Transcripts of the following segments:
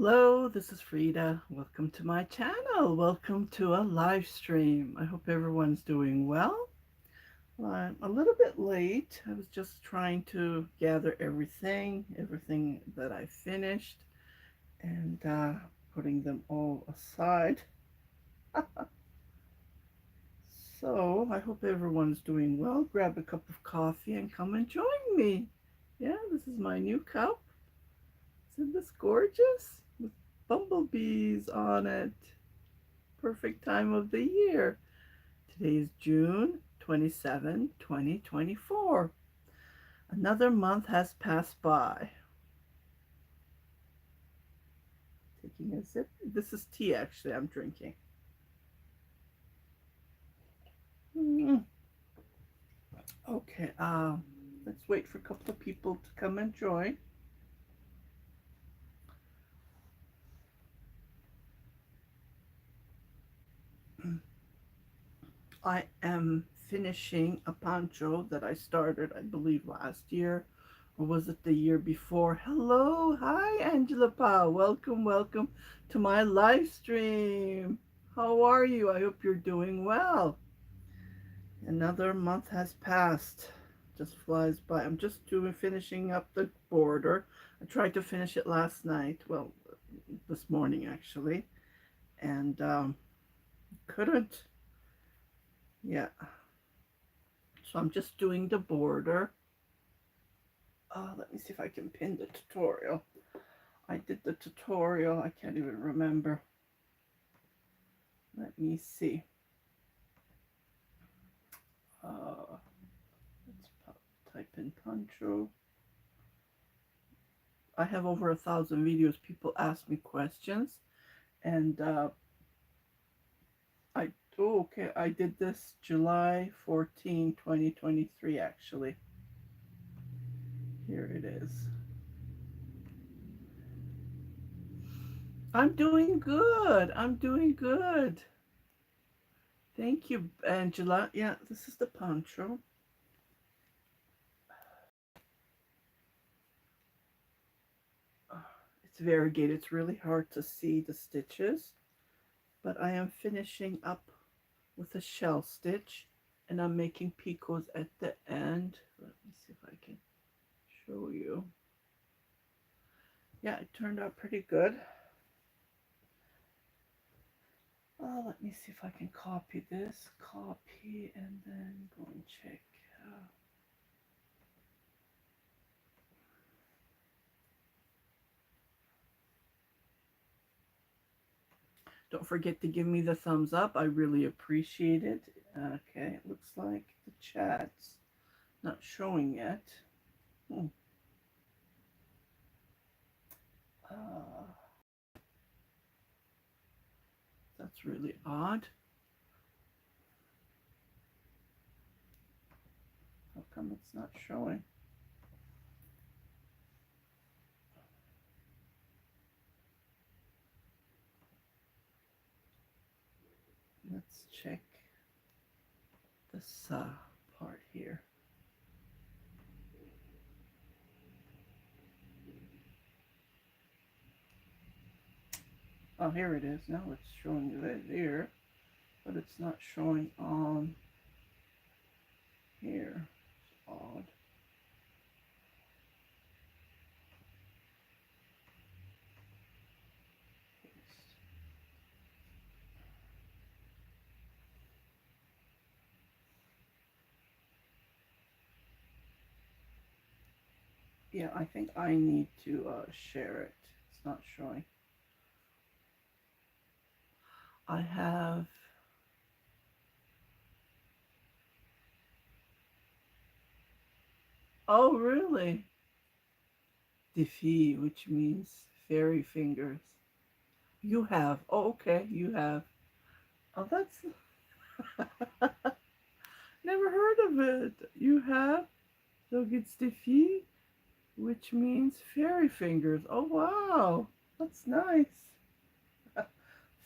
Hello, this is Frida. Welcome to my channel. Welcome to a live stream. I hope everyone's doing well. I'm a little bit late. I was just trying to gather everything that I finished, and putting them all aside. So I hope everyone's doing well. Grab a cup of coffee and come and join me. Yeah, this is my new cup. Isn't this gorgeous? With bumblebees on it. Perfect time of the year. Today is June 27, 2024. Another month has passed by. Taking a sip. This is tea, actually, I'm drinking. Okay, let's wait for a couple of people to come and join. I am finishing a poncho that I started, I believe, last year. Or was it the year before? Hello, hi, Angela Pa. Welcome to my live stream. How are you? I hope you're doing well. Another month has passed. Just flies by. I'm just finishing up the border. I tried to finish it last night. Well, this morning actually, and couldn't. Yeah. So I'm just doing the border. Let me see if I can pin the tutorial. I did the tutorial. I can't even remember. Let me see. Let's type in poncho. I have over 1,000 videos. People ask me questions, and I did this July 14, 2023. Actually, here it is. I'm doing good. I'm doing good. Thank you, Angela. Yeah, this is the poncho. It's variegated. It's really hard to see the stitches, but I am finishing up with a shell stitch, and I'm making picots at the end. Let me see if I can show you. Yeah, it turned out pretty good. Let me see if I can copy this. Copy and then go and check. Don't forget to give me the thumbs up. I really appreciate it. Okay, it looks like the chat's not showing yet. That's really odd. How come it's not showing? Let's check this part here. Oh, here it is. Now it's showing it here, but it's not showing on here. It's odd. Yeah, I think I need to share it. It's not showing. I have oh really? Defi, which means fairy fingers. You have. Oh, okay, you have. Oh, that's never heard of it. You have. So it's Defi, which means fairy fingers. Oh wow, that's nice.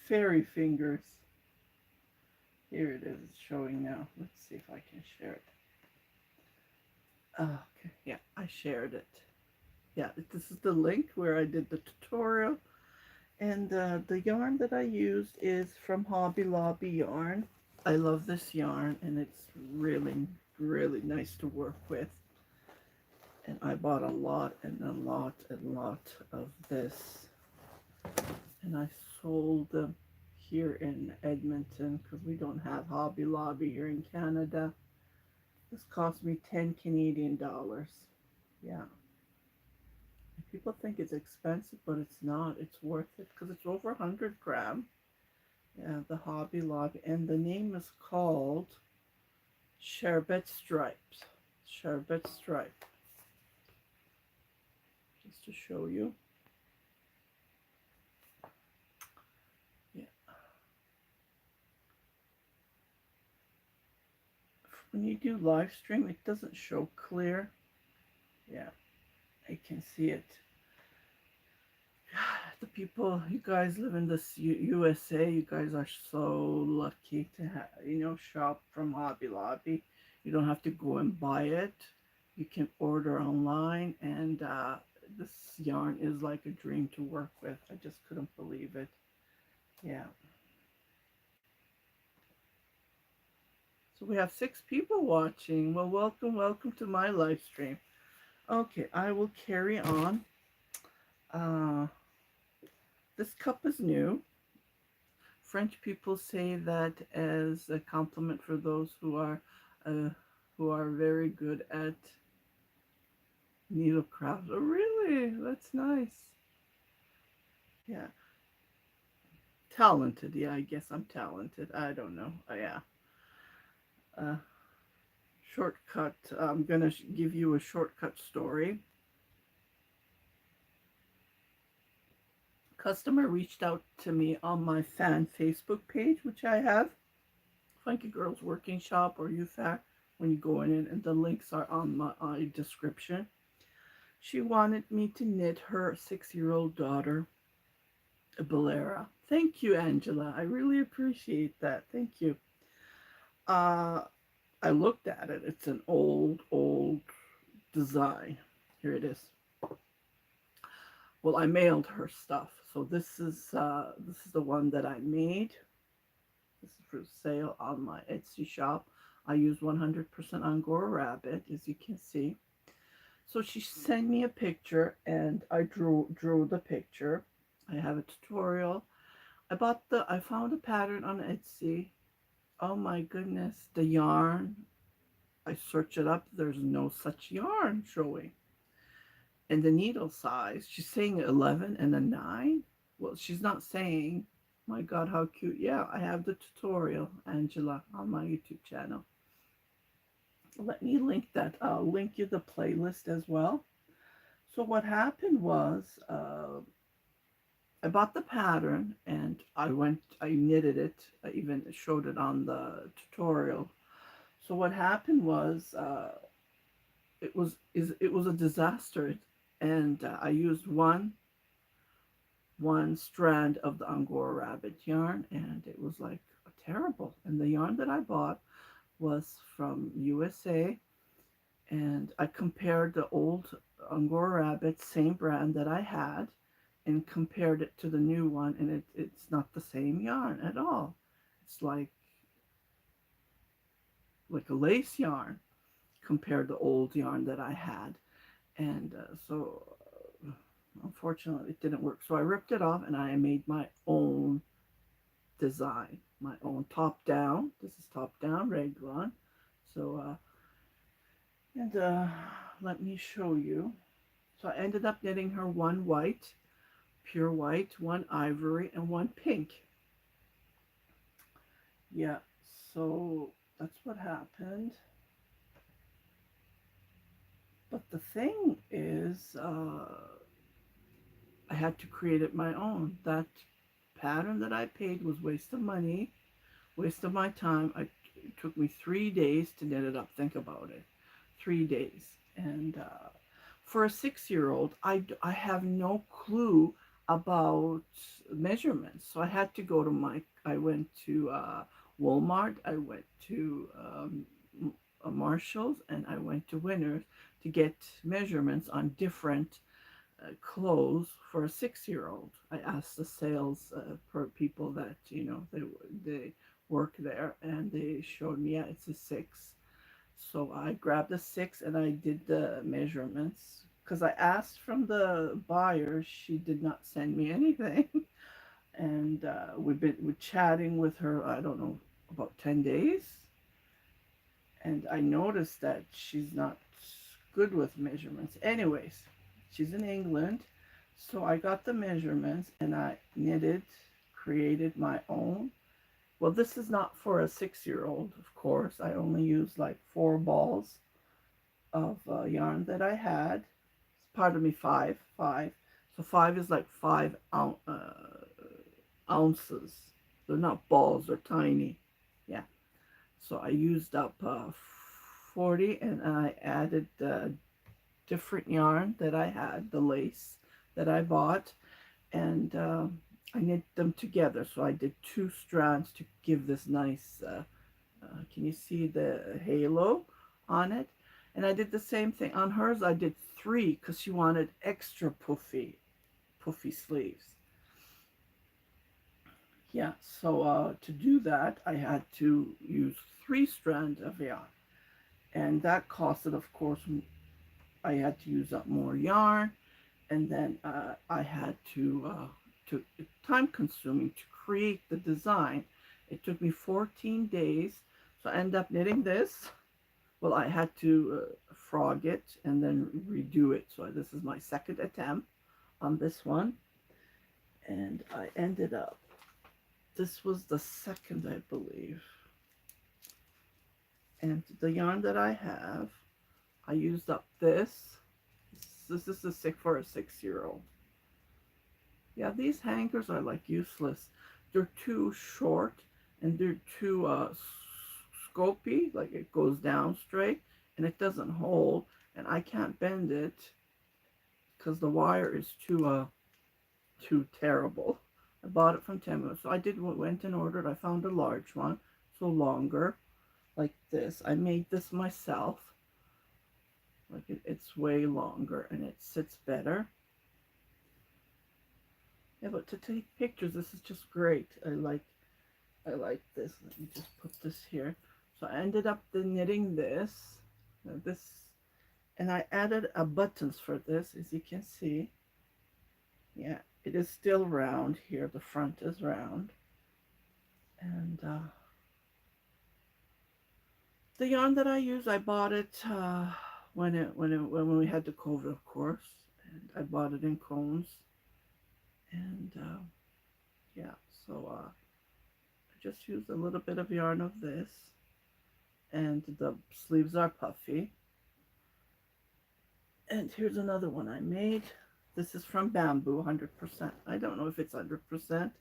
Fairy fingers. Here it is. It's showing now. Let's see if I can share it. Okay, yeah, I shared it. Yeah, this is the link where I did the tutorial. And the yarn that I used is from Hobby Lobby yarn. I love this yarn, and it's really, really nice to work with. And I bought a lot and a lot and lot of this. And I sold them here in Edmonton because we don't have Hobby Lobby here in Canada. This cost me 10 Canadian dollars. Yeah. And people think it's expensive, but it's not. It's worth it because it's over 100 gram. Yeah, the Hobby Lobby. And the name is called Sherbet Stripes. Sherbet Stripe. Just to show you. Yeah. When you do live stream, it doesn't show clear. Yeah, I can see it. The people, you guys live in this USA, you guys are so lucky to have, shop from Hobby Lobby. You don't have to go and buy it. You can order online, and this yarn is like a dream to work with. I just couldn't believe it. Yeah. So we have 6 people watching. Well, welcome, welcome to my live stream. Okay, I will carry on. Uh, this cup is new. French people say that as a compliment for those uh, who are very good at needlecraft. Oh, really? That's nice. Yeah, talented. Yeah, I guess I'm talented. I don't know. Yeah. Uh, Shortcut. I'm gonna give you a shortcut story. Customer reached out to me on my fan Facebook page, which I have, Funky Girls Working Shop or UFAC. When you go in, and the links are on my description. She wanted me to knit her 6-year-old daughter a Bolera. Thank you, Angela. I really appreciate that. Thank you. Uh, I looked at it. It's an old design. Here it is. Well, I mailed her stuff. So this is the one that I made. This is for sale on my Etsy shop. I use 100% Angora rabbit, as you can see. So she sent me a picture, and I drew the picture. I have a tutorial. I found a pattern on Etsy. Oh my goodness, the yarn. I search it up. There's no such yarn showing. And the needle size, she's saying 11 and a 9. Well, she's not saying, my God, how cute. Yeah, I have the tutorial, Angela, on my YouTube channel. Let me link that. I'll link you the playlist as well. So what happened was, I bought the pattern, and I knitted it. I even showed it on the tutorial. So what happened was, it was a disaster, and I used one strand of the Angora rabbit yarn, and it was like terrible. And the yarn that I bought was from USA, and I compared the old Angora rabbit, same brand that I had, and compared it to the new one, and it's not the same yarn at all. It's like a lace yarn compared to old yarn that I had. And so unfortunately it didn't work. So I ripped it off, and I made my own design, my own top down. This is top down raglan. So and let me show you. So I ended up knitting her one white, pure white, one ivory, and one pink. Yeah, so that's what happened. But the thing is, I had to create it my own. That pattern that I paid was waste of money, waste of my time. It took me 3 days to knit it up. Think about it, 3 days. And for a 6-year-old, I have no clue about measurements. So I had to go to I went to Walmart, I went to Marshalls, and I went to Winners to get measurements on different clothes for a 6-year-old. I asked the sales per people that they work there, and they showed me, yeah, it's a 6. So I grabbed a 6 and I did the measurements because I asked from the buyer. She did not send me anything, and we're chatting with her. I don't know, about 10 days, and I noticed that she's not good with measurements. Anyways, she's in England, so I got the measurements and I knitted, created my own. Well, this is not for a 6-year-old, of course. I only used like 4 balls of yarn that I had. Pardon me, five. So 5 is like 5 ounces. They're not balls, they're tiny. Yeah. So I used up 40, and I added different yarn that I had, the lace that I bought, and I knit them together. So I did 2 strands to give this nice, can you see the halo on it? And I did the same thing on hers. I did 3 because she wanted extra puffy sleeves. Yeah, so to do that, I had to use 3 strands of yarn. And that costed, of course, I had to use up more yarn. And then I had to time consuming to create the design. It took me 14 days. So I ended up knitting this. Well, I had to frog it and then redo it. So this is my second attempt on this one. And I ended up, this was the second, I believe. And the yarn that I have, I used up this. This is for a 6-year-old. Yeah, these hangers are like useless. They're too short and they're too scopy, like it goes down straight and it doesn't hold, and I can't bend it because the wire is too terrible. I bought it from Temu, so I went and ordered. I found a large one, so longer, like this. I made this myself. Like it's way longer and it sits better. Yeah, but to take pictures, this is just great. I like this. Let me just put this here. So I ended up knitting this, and I added buttons for this, as you can see. Yeah, it is still round here. The front is round, and the yarn that I use, I bought it when we had the COVID, of course, and I bought it in cones, and yeah, so I just used a little bit of yarn of this, and the sleeves are puffy. And here's another one I made. This is from Bamboo, 100%. I don't know if it's 100%.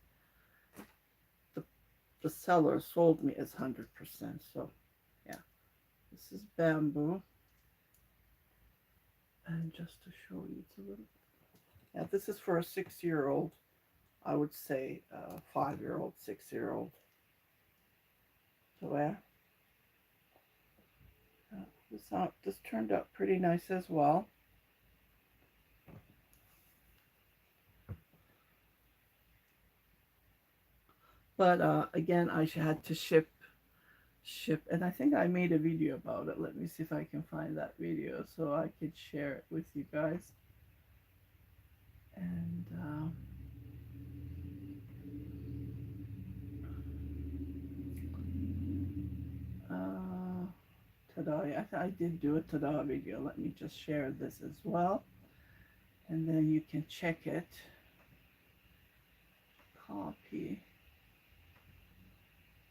The seller sold me as 100%, so yeah. This is Bamboo. And just to show you, it's a little, yeah, this is for a 6-year-old. I would say 5-year-old, 6-year-old to wear. This turned out pretty nice as well. But again, I had to ship, and I think I made a video about it. Let me see if I can find that video so I could share it with you guys. And ta-da! I did do a ta-da video. Let me just share this as well, and then you can check it. Copy.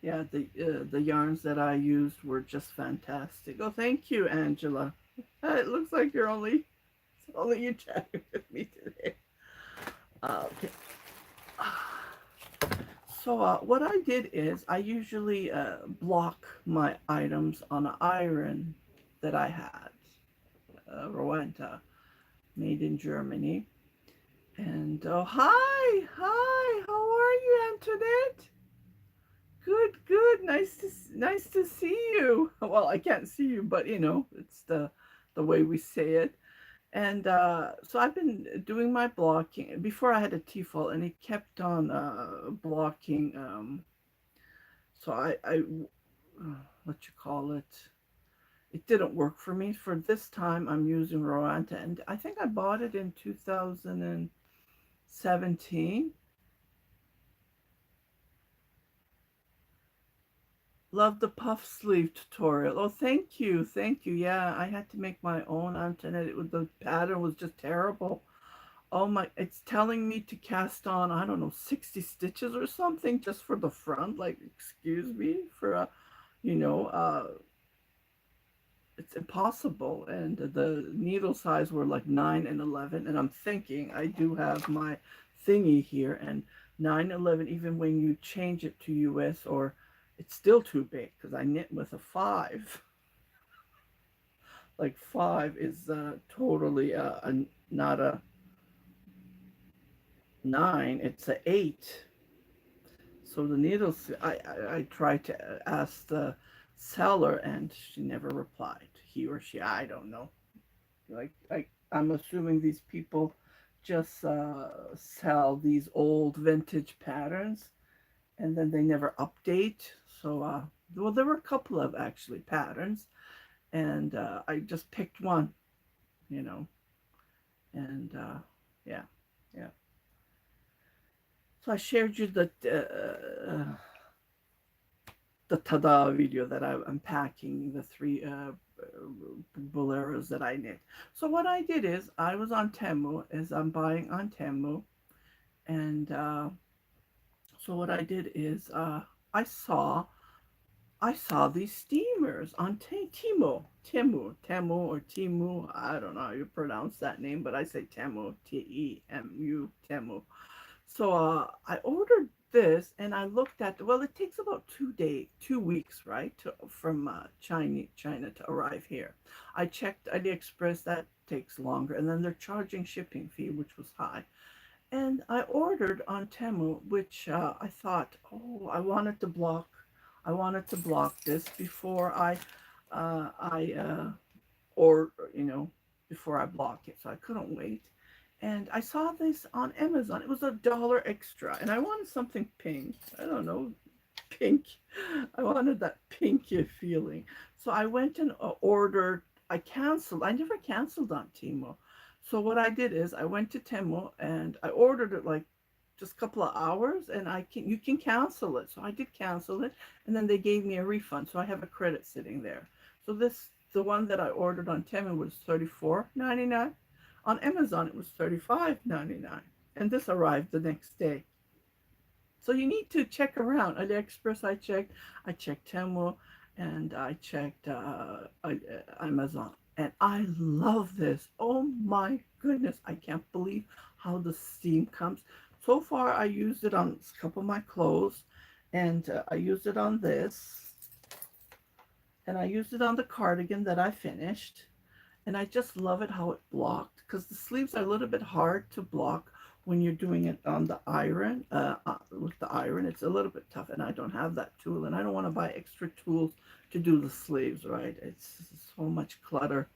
Yeah, the yarns that I used were just fantastic. Oh, thank you, Angela. It looks like it's only you chatting with me today. Okay. So what I did is I usually block my items on an iron that I had, Rowenta, made in Germany. And oh, hi, how are you, Antoinette? Good, nice to see you. Well, I can't see you, but you know, it's the way we say it. And so I've been doing my blocking. Before I had a T-fold, and it kept on blocking. So what you call it? It didn't work for me. For this time, I'm using Rowanta, and I think I bought it in 2017. Love the puff sleeve tutorial. Oh, thank you, thank you. Yeah, I had to make my own antenna. The pattern was just terrible. Oh my, it's telling me to cast on, I don't know, 60 stitches or something just for the front. Like, excuse me, for a, you know, it's impossible. And the needle size were like 9 and 11. And I'm thinking I do have my thingy here, and 9, 11, even when you change it to US, or it's still too big because I knit with a 5. Like 5 is totally not a 9, it's a 8. So the needles, I tried to ask the seller, and she never replied. He or she, I don't know. I'm assuming these people just sell these old vintage patterns, and then they never update. So, well, there were a couple of actually patterns, and I just picked one, you know, and yeah, yeah. So I shared you the tada video that I'm unpacking the three boleros that I knit. So what I did is I was on Temu, as I'm buying on Temu, and so what I did is I saw I saw these steamers on Temu or Timu. I don't know how you pronounce that name, but I say Temu, Temu, Temu. So I ordered this, and I looked at, well, it takes about 2 weeks, right, from China to arrive here. I checked AliExpress, that takes longer, and then they're charging shipping fee, which was high. And I ordered on Temu, which I thought, oh, I wanted to block this before I or before I block it. So I couldn't wait, and I saw this on Amazon. It was $1 extra, and I wanted something pink. I don't know, pink. I wanted that pinky feeling. So I went and ordered. I canceled. I never canceled on Temu. So what I did is I went to Temu and I ordered it like just a couple of hours, and you can cancel it. So I did cancel it, and then they gave me a refund. So I have a credit sitting there. So the one that I ordered on Temu was $34.99. On Amazon it was $35.99, and this arrived the next day. So you need to check around. AliExpress I checked Temu, and I checked Amazon. And I love this. Oh my goodness. I can't believe how the steam comes. So far I used it on a couple of my clothes, and I used it on this, and I used it on the cardigan that I finished. And I just love it how it blocked, because the sleeves are a little bit hard to block when you're doing it on the iron. With the iron, it's a little bit tough, and I don't have that tool, and I don't want to buy extra tools to do the sleeves, right? It's so much clutter.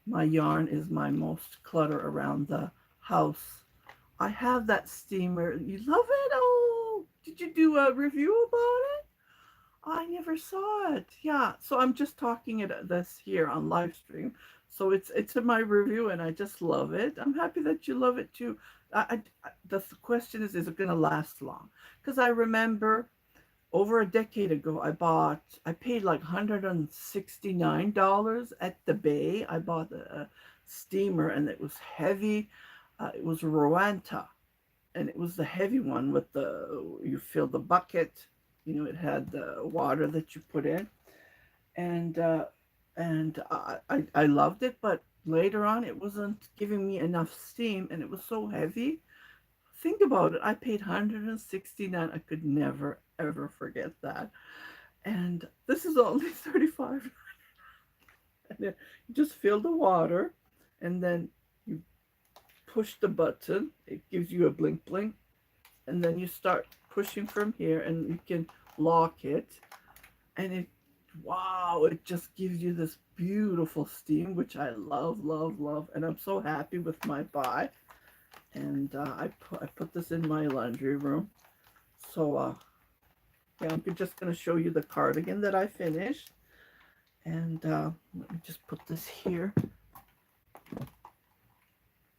My yarn is my most clutter around the house. I have that steamer. You love it? Oh, did you do a review about it? I never saw it. Yeah, so I'm just talking this here on live stream. So it's in my review, and I just love it. I'm happy that you love it too. The question is it going to last long? Because I remember over a decade ago, I paid like $169 at the Bay. I bought a steamer, and it was heavy. It was Rowanta, and it was the heavy one with you fill the bucket. It had the water that you put in, and I loved it. But later on, it wasn't giving me enough steam, and it was so heavy. Think about it. I paid 169. I could never ever forget that. And this is only 35. And then you just fill the water, and then you push the button. It gives you a blink blink, and then you start pushing from here, and you can lock it, and it wow, it just gives you this beautiful steam, which I love, love, love. And I'm so happy with my buy. And I put this in my laundry room. So yeah, I'm just going to show you the cardigan that I finished. And let me just put this here.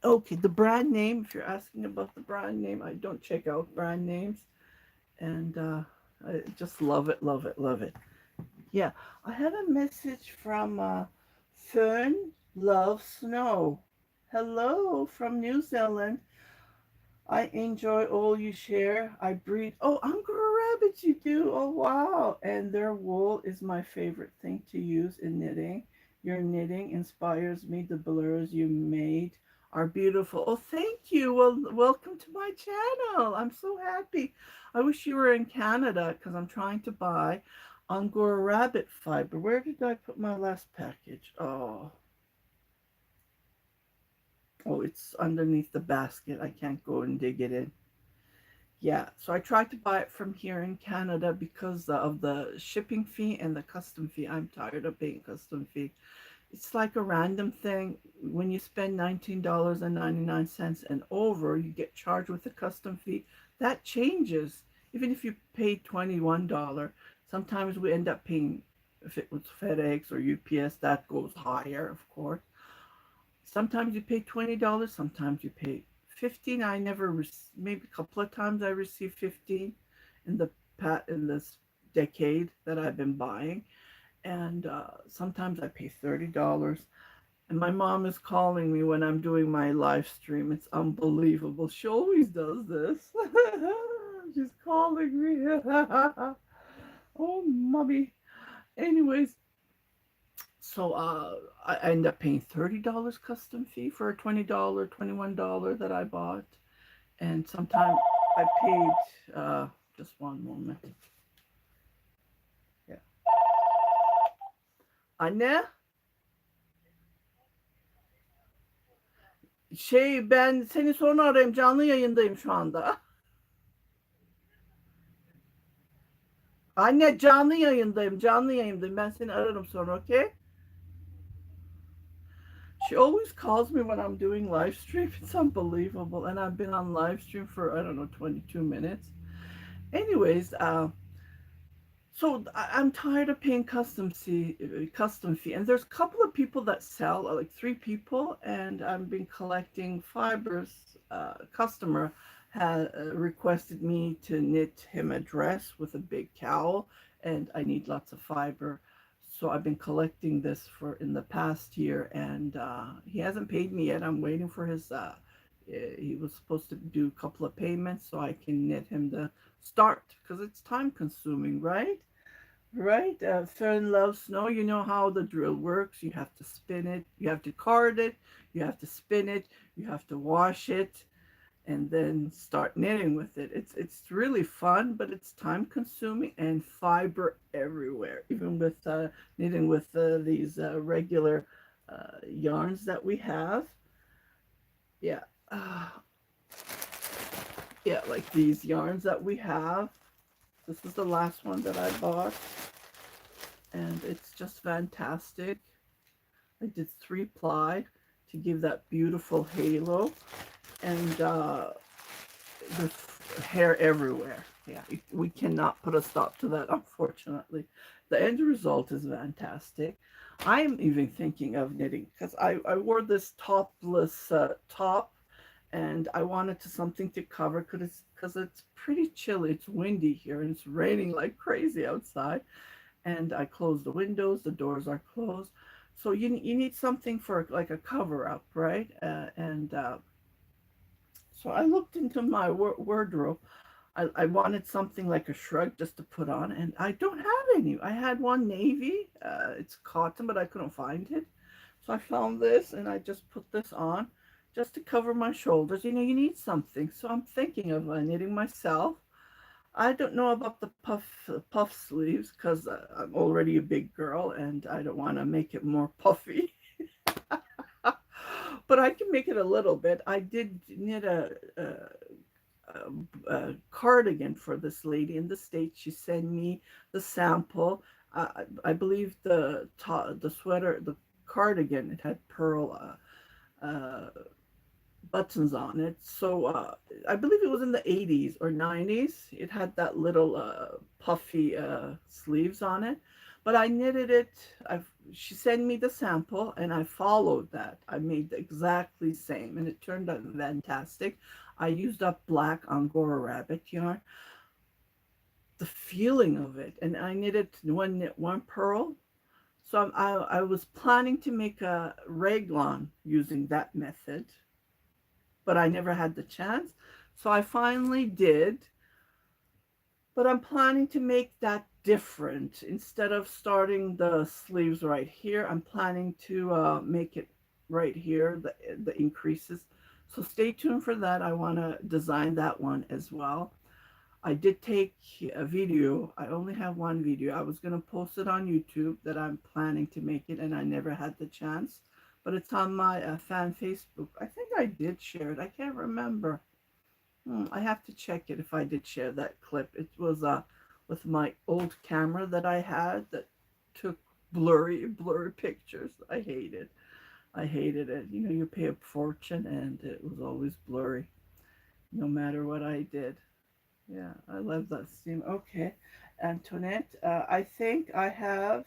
Okay, the brand name, if you're asking about the brand name, I don't check out brand names. And I just love it, love it, love it. Yeah, I have a message from Fern Love Snow. Hello from New Zealand. I enjoy all you share. I breed. Oh, Angora rabbits, you do. Oh, wow. And their wool is my favorite thing to use in knitting. Your knitting inspires me. The blurs you made are beautiful. Oh, thank you. Well, welcome to my channel. I'm so happy. I wish you were in Canada because I'm trying to buy Angora rabbit fiber. Where did I put my last package? Oh, it's underneath the basket. I can't go and dig it in. Yeah, so I tried to buy it from here in Canada because of the shipping fee and the custom fee. I'm tired of paying custom fee. It's like a random thing. When you spend $19.99 and over, you get charged with a custom fee. That changes. Even if you pay $21, sometimes we end up paying, if it was FedEx or UPS, that goes higher, of course. Sometimes you pay $20, sometimes you pay 15. I never maybe a couple of times I received 15 in this decade that I've been buying, and sometimes I pay $30. And my mom is calling me when I'm doing my live stream. It's unbelievable. She always does this. She's calling me. Oh, mommy. Anyways, so I end up paying $30 custom fee for a $20, $21 that I bought. And sometimes I paid, just one moment. Yeah. Anne, ben seni sonra arayayım. Canlı yayındayım şu anda. Anne, canlı yayındayım. Canlı yayındayım. Ben seni ararım sonra, okay? She always calls me when I'm doing live stream. It's unbelievable. And I've been on live stream for, I don't know, 22 minutes. Anyways, so I'm tired of paying custom fee, and there's a couple of people that sell, like three people, and I've been collecting fibers. Customer had requested me to knit him a dress with a big cowl, and I need lots of fiber, so I've been collecting this for in the past year, and he hasn't paid me yet. I'm waiting for his. He was supposed to do a couple of payments so I can knit him the start because it's time consuming, right? Right? Fern loves snow. You know how the drill works. You have to spin it, you have to card it, you have to spin it, you have to wash it, and then start knitting with it. It's really fun, but it's time consuming and fiber everywhere. Even with knitting with these regular yarns that we have. Yeah. Yeah, like these yarns that we have. This is the last one that I bought, and it's just fantastic. I did 3-ply to give that beautiful halo, and there's hair everywhere. Yeah, we cannot put a stop to that, unfortunately. The end result is fantastic. I'm even thinking of knitting because I wore this topless top, and I wanted something to cover because it's pretty chilly. It's windy here and it's raining like crazy outside. And I closed the windows, the doors are closed. So you need something for like a cover up, right? And so I looked into my wardrobe. I wanted something like a shrug just to put on, and I don't have any. I had one navy. It's cotton, but I couldn't find it. So I found this, and I just put this on just to cover my shoulders. You know, you need something. So I'm thinking of knitting myself. I don't know about the puff sleeves because I'm already a big girl and I don't want to make it more puffy. But I can make it a little bit. I did knit a cardigan for this lady in the States. She sent me the sample. I believe the sweater, the cardigan, it had pearl buttons on it. So I believe it was in the 80s or 90s. It had that little puffy sleeves on it. But I knitted it. She sent me the sample and I followed that. I made the exactly same and it turned out fantastic. I used up black Angora rabbit yarn. The feeling of it, and I knitted one knit, one purl. So I was planning to make a raglan using that method, but I never had the chance. So I finally did, but I'm planning to make that different. Instead of starting the sleeves right here, I'm planning to make it right here, the increases. So stay tuned for that. I want to design that one as well. I did take a video. I only have one video. I was going to post it on YouTube that I'm planning to make it, and I never had the chance. But it's on my fan Facebook. I think I did share it. I can't remember. I have to check it if I did share that clip. It was with my old camera that I had that took blurry pictures. I hated. I hated it. You know, you pay a fortune, and it was always blurry, no matter what I did. Yeah, I love that steam. Okay, Antoinette, I think I have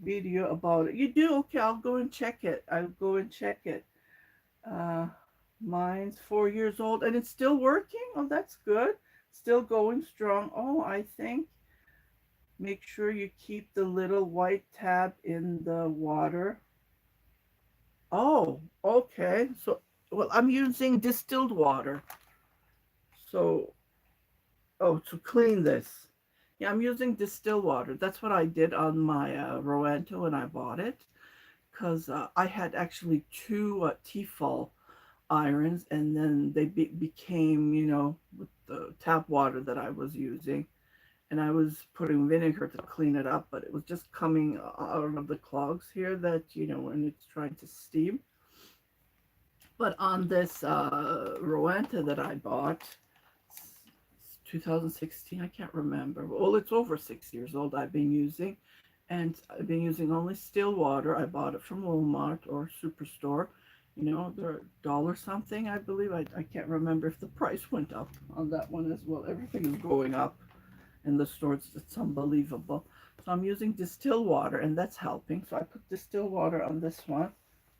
video about it. You do? Okay, I'll go and check it. I'll go and check it. Uh, Mine's 4 years old and it's still working. Oh, that's good. Still going strong. Oh, I think make sure you keep the little white tab in the water. Oh, okay. So, well, I'm using distilled water. So, oh, to clean this. Yeah, I'm using distilled water. That's what I did on my Rowenta when I bought it. Because I had actually two Tefal irons, and then they became, you know, with the tap water that I was using. And I was putting vinegar to clean it up, but it was just coming out of the clogs here that, you know, when it's trying to steam. But on this Rowenta that I bought, 2016, I can't remember. Well, it's over 6 years old I've been using. And I've been using only still water. I bought it from Walmart or Superstore. You know, they're dollar something, I believe. I can't remember if the price went up on that one as well. Everything is going up in the stores. It's unbelievable. So I'm using distilled water, and that's helping. So I put distilled water on this one.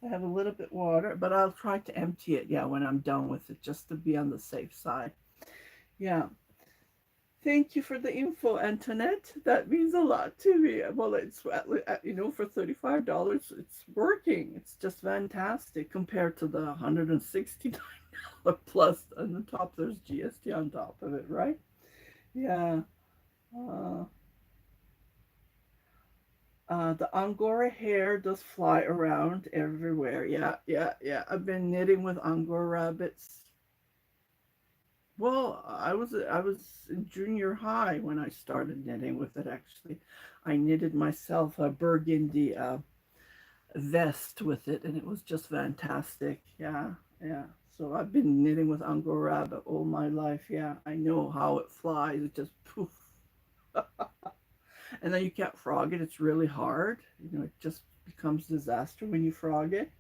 I have a little bit water, but I'll try to empty it, yeah, when I'm done with it, just to be on the safe side. Yeah. Thank you for the info, Antoinette. That means a lot to me. Well, it's, you know, for $35, it's working. It's just fantastic compared to the $169 plus. On the top, there's GST on top of it, right? Yeah. Uh, the Angora hair does fly around everywhere. Yeah, yeah, yeah. I've been knitting with Angora rabbits. Well, I was in junior high when I started knitting with it. Actually, I knitted myself a burgundy vest with it, and it was just fantastic. Yeah, yeah. So I've been knitting with Angora rabbit all my life. Yeah, I know how it flies. It just poof, and then you can't frog it. It's really hard. You know, it just becomes disaster when you frog it.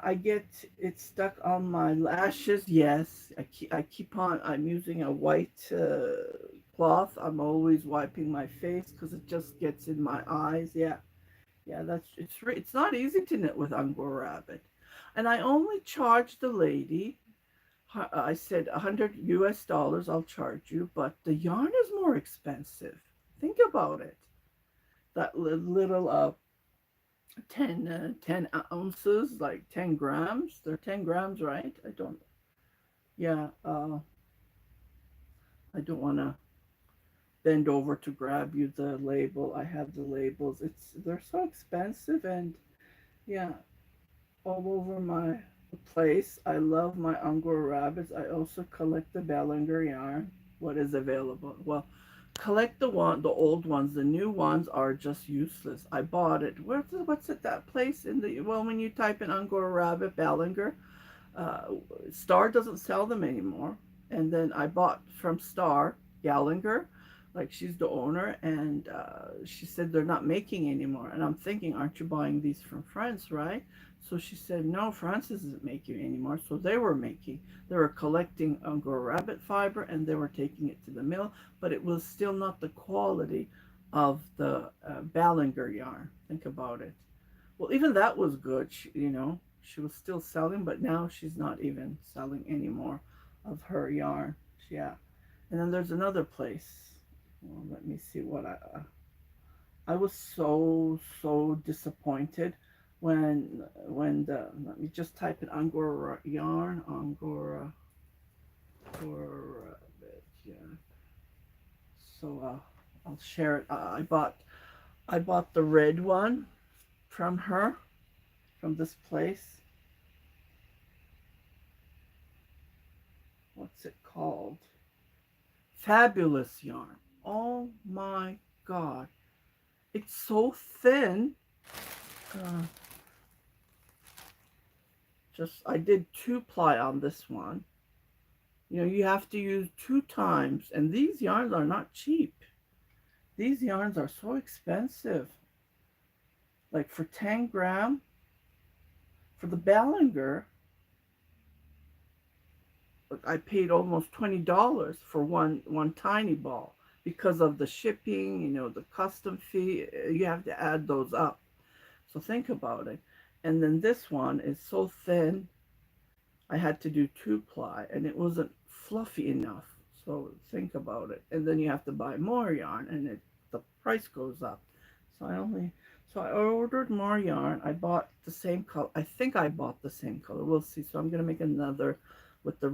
I get it stuck on my lashes. Yes, I keep on. I'm using a white cloth. I'm always wiping my face because it just gets in my eyes. Yeah, yeah. It's not easy to knit with Angora rabbit, and I only charged the lady. I said $100 I'll charge you, but the yarn is more expensive. Think about it. That little 10 ounces, like 10 grams. They're 10 grams, right? I don't, yeah, I don't want to bend over to grab you the label. I have the labels. They're so expensive, and yeah, all over my place. I love my Angora rabbits. I also collect the Bellinger yarn. What is available? Well, collect the old ones. The new ones are just useless. I bought it. What's it, that place in the, well, when you type in Angora rabbit Bellinger, uh, Star doesn't sell them anymore. And then I bought from Star Gallinger, Like, she's the owner, and she said they're not making anymore. And I'm thinking, aren't you buying these from France, right? So she said, no, France isn't making anymore. So they were collecting Angora rabbit fiber, and they were taking it to the mill, but it was still not the quality of the Ballinger yarn. Think about it. Well, even that was good, she was still selling, but now she's not even selling anymore of her yarn. Yeah. And then there's another place. Well, let me see what I was so disappointed when the let me just type in Angora yarn, Angora yeah. So I'll share it. I bought the red one from her, from this place. What's it called? Fabulous yarn. Oh my god. It's so thin. Uh, I did 2-ply on this one. You have to use 2 times, and these yarns are not cheap. These yarns are so expensive. Like, for 10 gram, for the Ballinger, I paid almost $20 for one tiny ball because of the shipping, the custom fee. You have to add those up. So think about it. And then this one is so thin, I had to do 2-ply, and it wasn't fluffy enough. So think about it. And then you have to buy more yarn, and the price goes up. So I ordered more yarn. I bought the same color. I think I bought the same color. We'll see. So I'm gonna make another with the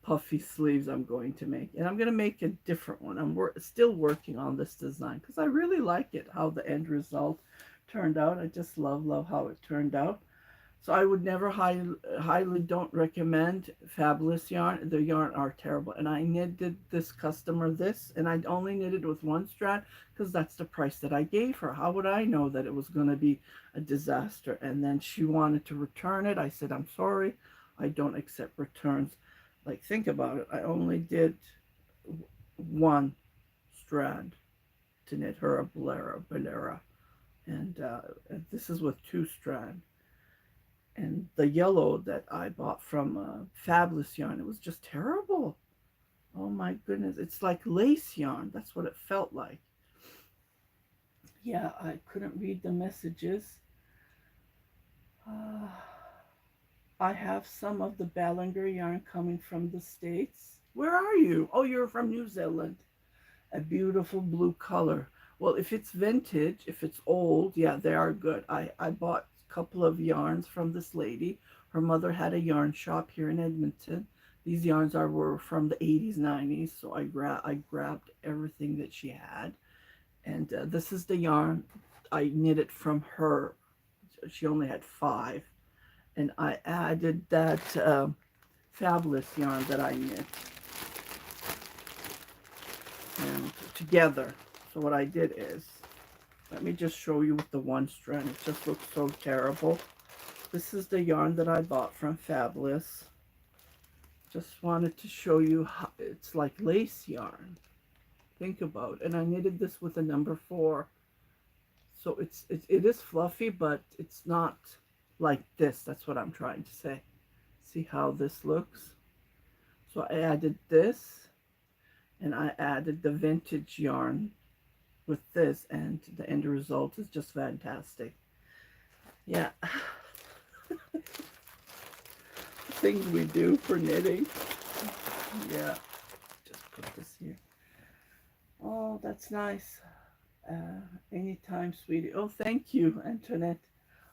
puffy sleeves I'm going to make. And I'm going to make a different one. I'm still working on this design because I really like it, how the end result turned out. I just love how it turned out. So I would never highly don't recommend Fabulous yarn. The yarn are terrible. And I knitted this customer this, and I only knitted with 1 strand because that's the price that I gave her. How would I know that it was going to be a disaster? And then she wanted to return it. I said, I'm sorry, I don't accept returns. Like, think about it. I only did 1 strand to knit her a bolera. And this is with 2 strand. And the yellow that I bought from Fabulous yarn, it was just terrible. Oh my goodness, it's like lace yarn. That's what it felt like. Yeah, I couldn't read the messages. I have some of the Ballinger yarn coming from the States. Where are you? Oh, you're from New Zealand. A beautiful blue color. Well, if it's vintage, if it's old, yeah, they are good. I bought couple of yarns from this lady. Her mother had a yarn shop here in Edmonton. These yarns were from the 80s, 90s, so I grabbed everything that she had. And this is the yarn I knitted from her. She only had 5. And I added that Fabulous yarn that I knit and together. So what I did is, let me just show you with the 1 strand. It just looks so terrible. This is the yarn that I bought from Fabulous. Just wanted to show you how it's like lace yarn. Think about it. And I knitted this with a number 4. So it is fluffy, but it's not like this. That's what I'm trying to say. See how this looks? So I added this, and I added the vintage yarn with this, and the end result is just fantastic. Yeah. Things we do for knitting. Yeah. Just put this here. Oh, that's nice. Anytime, sweetie. Oh, thank you, Antoinette.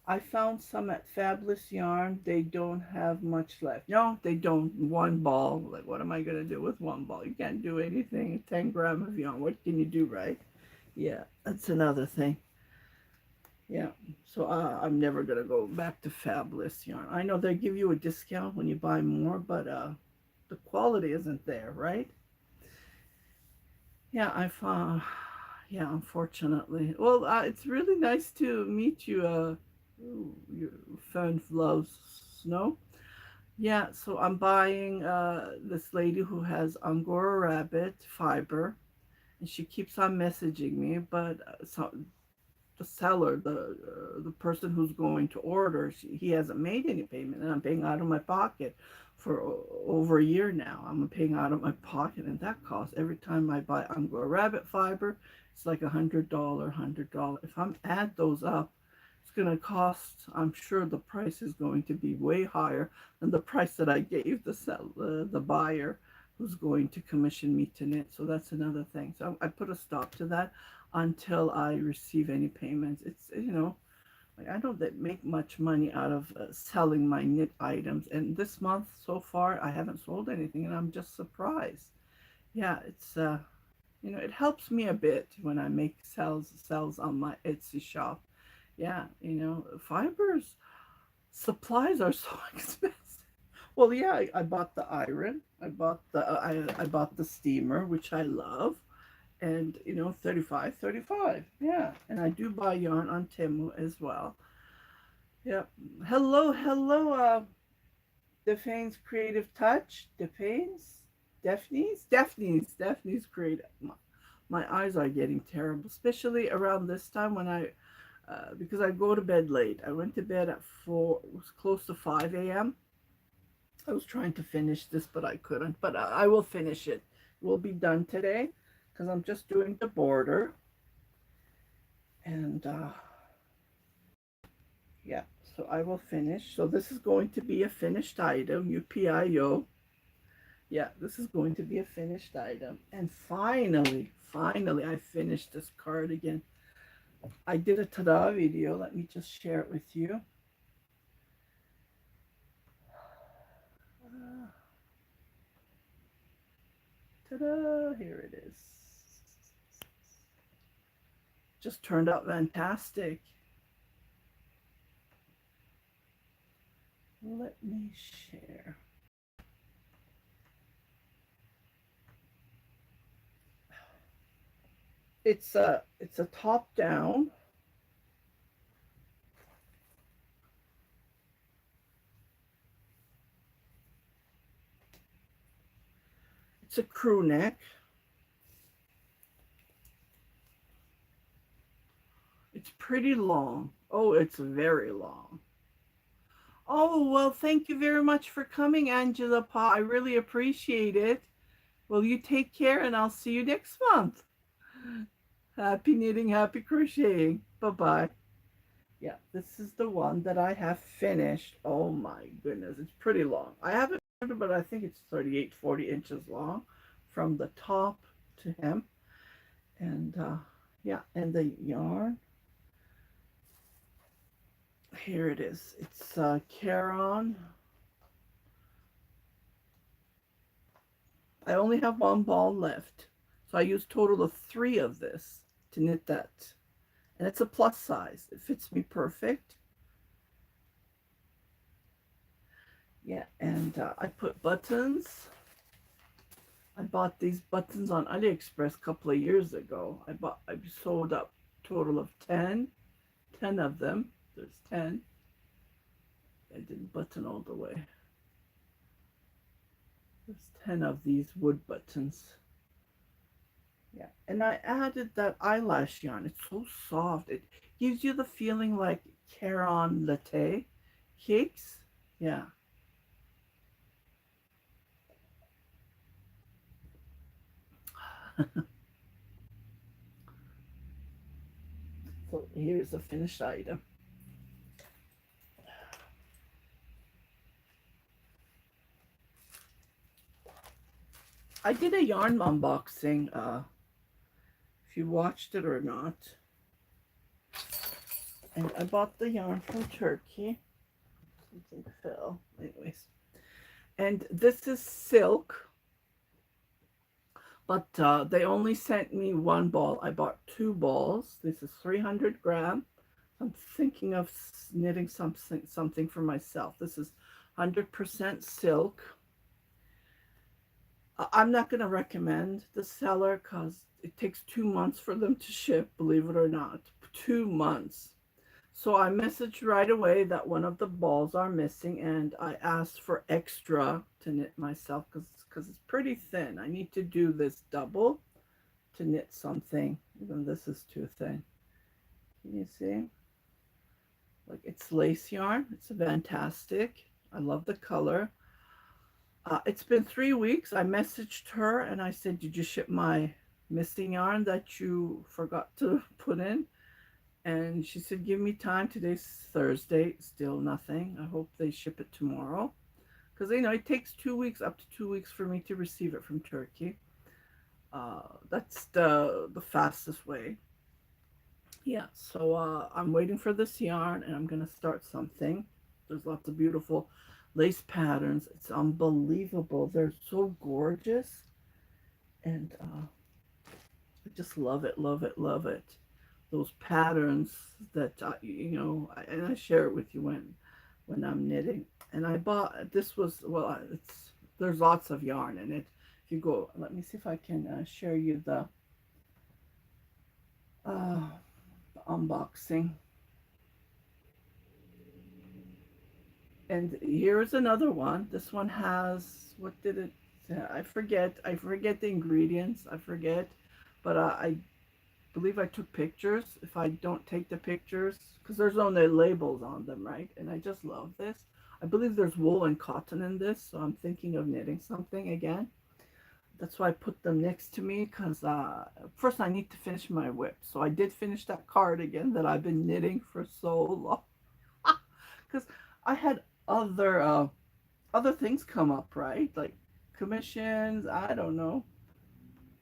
I found some at Fabulous Yarn. They don't have much left. No, they don't. 1 ball. Like, what am I going to do with 1 ball? You can't do anything. 10 grams of yarn. What can you do, right? Yeah, that's another thing. Yeah, so I'm never going to go back to Fabulous Yarn. I know they give you a discount when you buy more, but the quality isn't there, right? Yeah, I found, yeah, unfortunately. Well, it's really nice to meet you, Fun Loves Snow. Yeah, so I'm buying this lady who has Angora rabbit fiber, and she keeps on messaging me, but so the seller, the person who's going to order, he hasn't made any payment, and I'm paying out of my pocket for over a year now. I'm paying out of my pocket, and that costs every time I buy Angora rabbit fiber. It's like $100. If I'm add those up, it's going to cost. I'm sure the price is going to be way higher than the price that I gave the buyer who's going to commission me to knit. So that's another thing. So I put a stop to that until I receive any payments. It's, like I don't make much money out of selling my knit items, and this month so far I haven't sold anything, and I'm just surprised. Yeah, it's it helps me a bit when I make sells on my Etsy shop. Yeah, fibers supplies are so expensive. Well, yeah, I bought the iron, I bought the steamer, which I love, and 35. Yeah, and I do buy yarn on Temu as well. Yep. Hello, Defane's Creative Touch. Daphne's Creative. My eyes are getting terrible, especially around this time when because I go to bed late. I went to bed at 4, it was close to 5 a.m. I was trying to finish this, but I couldn't. But I will finish it. It will be done today because I'm just doing the border. And yeah, so I will finish. So this is going to be a finished item, UPIO. Yeah, this is going to be a finished item. And finally, I finished this cardigan. I did a ta-da video. Let me just share it with you. Ta-da, here it is. Just turned out fantastic. Let me share. It's a top down. It's a crew neck. It's pretty long. Oh, it's very long. Oh, well, thank you very much for coming, Angela Pa. I really appreciate it. Well, you take care, and I'll see you next month. Happy knitting, happy crocheting. Bye-bye. Yeah, this is the one that I have finished. Oh my goodness, it's pretty long. I haven't measured, but I think it's 38, 40 inches long from the top to hem. And yeah, and the yarn, here it is. It's Caron. I only have one ball left, so I used a total of 3 of this to knit that. And it's a plus size. It fits me perfect. Yeah, and I put buttons. I bought these buttons on AliExpress a couple of years ago. I sold up total of 10 of them. There's 10. I didn't button all the way. There's 10 of these wood buttons. Yeah, and I added that eyelash yarn. It's so soft. It gives you the feeling like Caron latte cakes. Yeah. So here's the finished item. I did a yarn unboxing, if you watched it or not. And I bought the yarn from Turkey. Something fell. Anyways. And this is silk. But they only sent me 1 ball. I bought 2 balls. This is 300 gram. I'm thinking of knitting something for myself. This is 100% silk. I'm not going to recommend the seller because it takes 2 months for them to ship, believe it or not. 2 months. So I messaged right away that one of the balls are missing, and I asked for extra to knit myself because it's pretty thin. I need to do this double to knit something. Even this is too thin. Can you see? Like, it's lace yarn. It's fantastic. I love the color. It's been 3 weeks. I messaged her and I said, "Did you ship my missing yarn that you forgot to put in?" And she said, "Give me time. Today's Thursday. Still nothing. I hope they ship it tomorrow." Because, it takes 2 weeks, up to 2 weeks for me to receive it from Turkey. That's the fastest way. Yeah, so I'm waiting for this yarn and I'm going to start something. There's lots of beautiful lace patterns. It's unbelievable. They're so gorgeous. And I just love it, love it, love it. Those patterns that, and I share it with you when I'm knitting. And I bought, this was, well, there's lots of yarn in it. If you go, let me see if I can share you uh, the unboxing. And here's another one. This one has, what did it, I forget the ingredients, I forget, but I believe I took pictures. If I don't take the pictures, because there's no labels on them, right? And I just love this. I believe there's wool and cotton in this, so I'm thinking of knitting something again. That's why I put them next to me, because first I need to finish my whip. So I did finish that cardigan that I've been knitting for so long. Because I had other things come up, right? Like commissions, I don't know.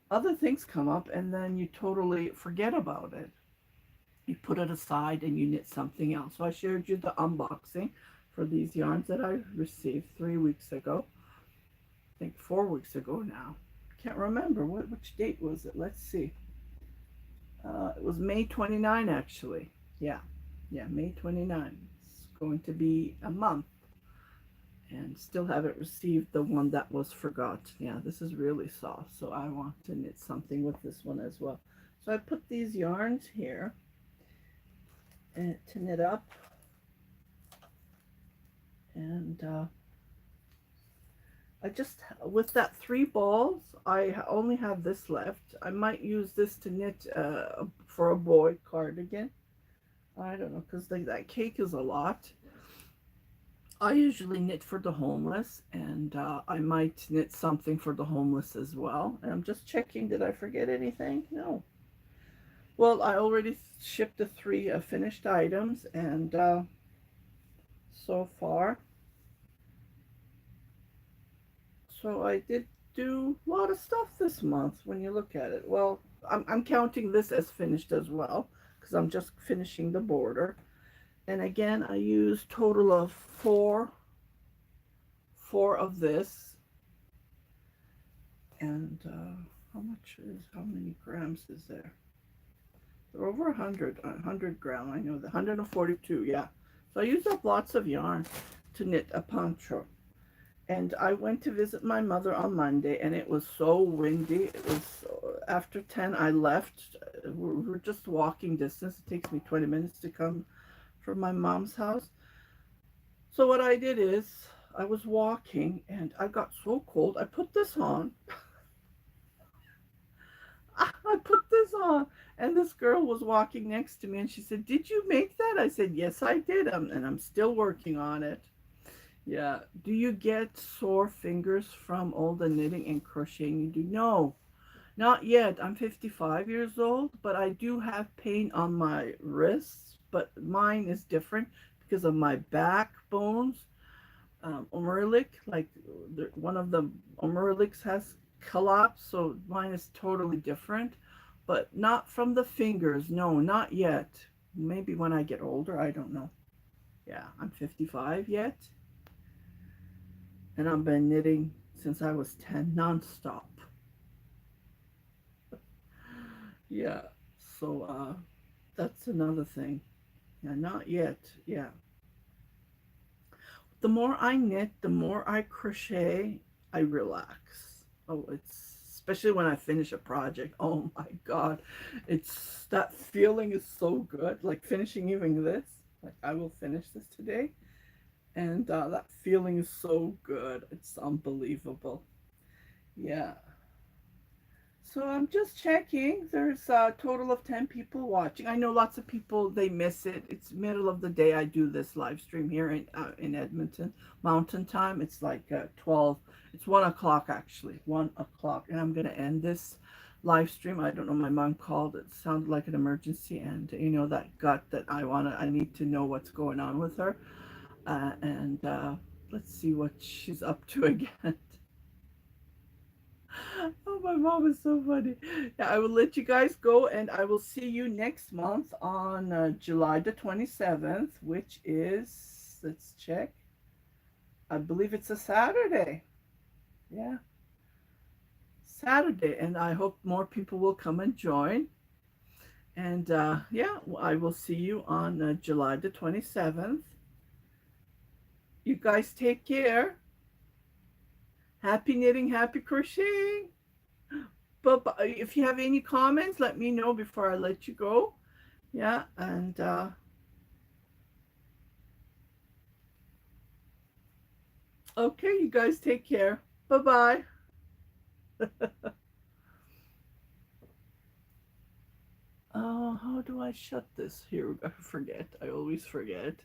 Other things come up and then you totally forget about it. You put it aside and you knit something else. So I shared you the unboxing for these yarns that I received 3 weeks ago. I think 4 weeks ago now. Can't remember. Which date was it? Let's see. It was May 29 actually. Yeah. Yeah, May 29. It's going to be a month. And still haven't received the one that was forgot. Yeah, this is really soft, so I want to knit something with this one as well. So I put these yarns here and to knit up, and I just, with that 3 balls, I only have this left. I might use this to knit for a boy cardigan. I don't know, because that cake is a lot. I usually knit for the homeless, and I might knit something for the homeless as well. And I'm just checking, did I forget anything? No. Well, I already shipped the 3 finished items, and so far, so I did do a lot of stuff this month when you look at it. Well, I'm counting this as finished as well, because I'm just finishing the border. And again, I used total of four of this. And how many grams is there? They're over 100 grams. I know, the 142, yeah. So I used up lots of yarn to knit a poncho. And I went to visit my mother on Monday, and it was so windy. It was after 10, I left. We're just walking distance. It takes me 20 minutes to come from my mom's house. So what I did is I was walking and I got so cold. I put this on. I put this on, and this girl was walking next to me and she said, "Did you make that?" I said, "Yes, I did. And I'm still working on it." Yeah. Do you get sore fingers from all the knitting and crocheting you do? No, not yet. I'm 55 years old, but I do have pain on my wrists, but mine is different because of my backbones. Like one of the Omerlics has collapsed, so mine is totally different, but not from the fingers. No, not yet. Maybe when I get older, I don't know. Yeah, I'm 55 yet, and I've been knitting since I was 10 nonstop. Yeah, so that's another thing. Yeah, not yet. Yeah. The more I knit, the more I crochet, I relax. Oh, it's especially when I finish a project. Oh my God. It's that feeling is so good. Like finishing even this. Like, I will finish this today. And that feeling is so good. It's unbelievable. Yeah. So I'm just checking. There's a total of 10 people watching. I know lots of people, they miss it. It's middle of the day. I do this live stream here in Edmonton, Mountain Time. It's like 12. It's 1 o'clock actually, 1 o'clock. And I'm going to end this live stream. I don't know. My mom called. It sounded like an emergency. And you know, that gut that I need to know what's going on with her. And let's see what she's up to again. Oh, my mom is so funny. Yeah, I will let you guys go, and I will see you next month on July the 27th, which is, let's check, I believe it's a Saturday. Yeah, Saturday, and I hope more people will come and join. And yeah, I will see you on July the 27th. You guys take care. Happy knitting, happy crocheting. But if you have any comments, let me know before I let you go. Yeah, and okay, you guys take care. Bye bye. Oh, how do I shut this? Here, I forget. I always forget.